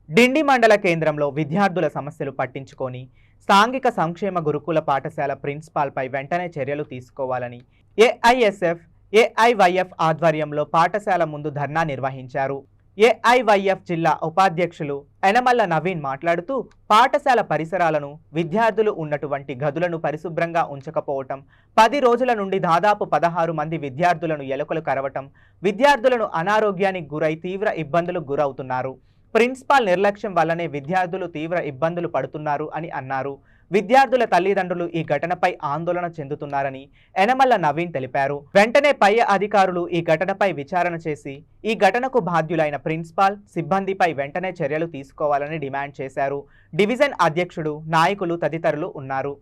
డిండి మండల కేంద్రంలో విద్యార్థుల సమస్యలు పట్టించుకొని సాంఘిక సంక్షేమ గురుకుల పాఠశాల ప్రిన్సిపాల్పై వెంటనే చర్యలు తీసుకోవాలని ఏఐఎస్ఎఫ్ ఏఐవైఎఫ్ ఆధ్వర్యంలో పాఠశాల ముందు ధర్నా నిర్వహించారు. ఏఐవైఎఫ్ జిల్లా ఉపాధ్యక్షులు ఎనమల్ల నవీన్ మాట్లాడుతూ పాఠశాల పరిసరాలను విద్యార్థులు ఉన్నటువంటి గదులను పరిశుభ్రంగా ఉంచకపోవటం, 10 రోజుల నుండి దాదాపు 16 మంది విద్యార్థులను ఎలుకలు కరవటం, విద్యార్థులను అనారోగ్యానికి గురై తీవ్ర ఇబ్బందులకు గురవుతున్నారు. ప్రిన్సిపాల్ నిర్లక్ష్యం వల్లనే విద్యార్థులు తీవ్ర ఇబ్బందులు పడుతున్నారు అని అన్నారు. విద్యార్థుల తల్లిదండ్రులు ఈ ఘటనపై ఆందోళన చెందుతున్నారని ఎనమల్ల నవీన్ తెలిపారు. వెంటనే పై అధికారులు ఈ ఘటనపై విచారణ చేసి ఈ ఘటనకు బాధ్యులైన ప్రిన్సిపాల్ సిబ్బందిపై వెంటనే చర్యలు తీసుకోవాలని డిమాండ్ చేశారు. డివిజన్ అధ్యక్షుడు, నాయకులు తదితరులు ఉన్నారు.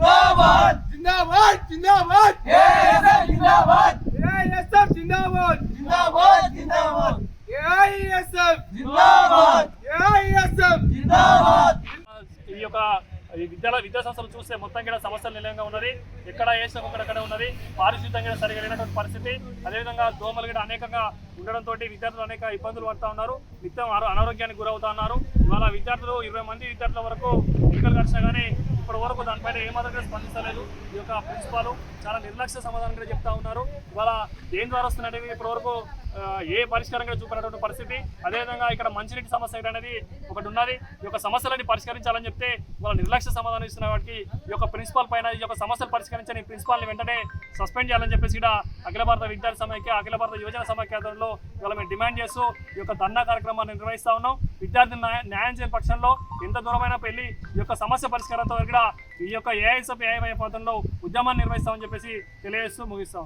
जिंदाबाद जिंदाबाद जिंदाबाद एआईएसएफ जिंदाबाद एआईएसएफ जिंदाबाद जिंदाबाद जिंदाबाद एआईएसएफ जिंदाबाद एआईएसएफ जिंदाबाद ఈ యొక్క విద్యా సంస్థలు చూస్తే మొత్తం కూడా సమస్యలు నిలయంగా ఉన్నది. ఎక్కడ వేసిన ఒకక్కడ ఉన్నది. పారిశుద్ధ్యంగా సరిగా లేనటువంటి పరిస్థితి. అదేవిధంగా దోమలు కూడా అనేకంగా ఉండడంతో విద్యార్థులు అనేక ఇబ్బందులు పడుతూ ఉన్నారు. నిత్యం అనారోగ్యానికి గురవుతా ఉన్నారు. ఇవాళ విద్యార్థులు 20 మంది విద్యార్థుల వరకు ఎన్నికలు కలిసినా కానీ ఇప్పటి వరకు దానిపైన ఏమాత్రం స్పందించలేదు. ఈ యొక్క ప్రిన్సిపాల్ చాలా నిర్లక్ష్య సమాధానం కూడా చెప్తా ఉన్నారు. ఇవాళ దేని ద్వారా వస్తున్నది ఇప్పటి వరకు ఏ పరిష్కారం కూడా చూపినటువంటి పరిస్థితి. అదేవిధంగా ఇక్కడ మంచినీటి సమస్య అనేది ఒకటి ఉన్నది. ఈ యొక్క సమస్యలని పరిష్కరించాలని చెప్తే వాళ్ళ నిర్లక్ష్య సమాధానం ఇస్తున్న వాటికి ఈ యొక్క ప్రిన్సిపాల్ పైన ఈ యొక్క సమస్యలు పరిష్కరించని ప్రిన్సిపాల్ని వెంటనే సస్పెండ్ చేయాలని చెప్పేసి ఇక్కడ అఖిల భారత విద్యార్థి సమైక్య, అఖిల భారత యువజన సమైక్య ఆధ్వర్యంలో ఇవాళ మేము డిమాండ్ చేస్తూ ఈ యొక్క ధర్నా కార్యక్రమాన్ని నిర్వహిస్తూ ఉన్నాం. విద్యార్థులు న్యాయం చేయని పక్షంలో ఎంత దూరమైన పెళ్లి ఈ యొక్క సమస్య పరిష్కారంతో కూడా ఈ యొక్క ఏఐఎస్ఎఫ్ ఏఐవైఎఫ్ ఆధ్వర్యంలో ఉద్యమాన్ని నిర్వహిస్తామని చెప్పేసి తెలియజేస్తూ ముగిస్తాం.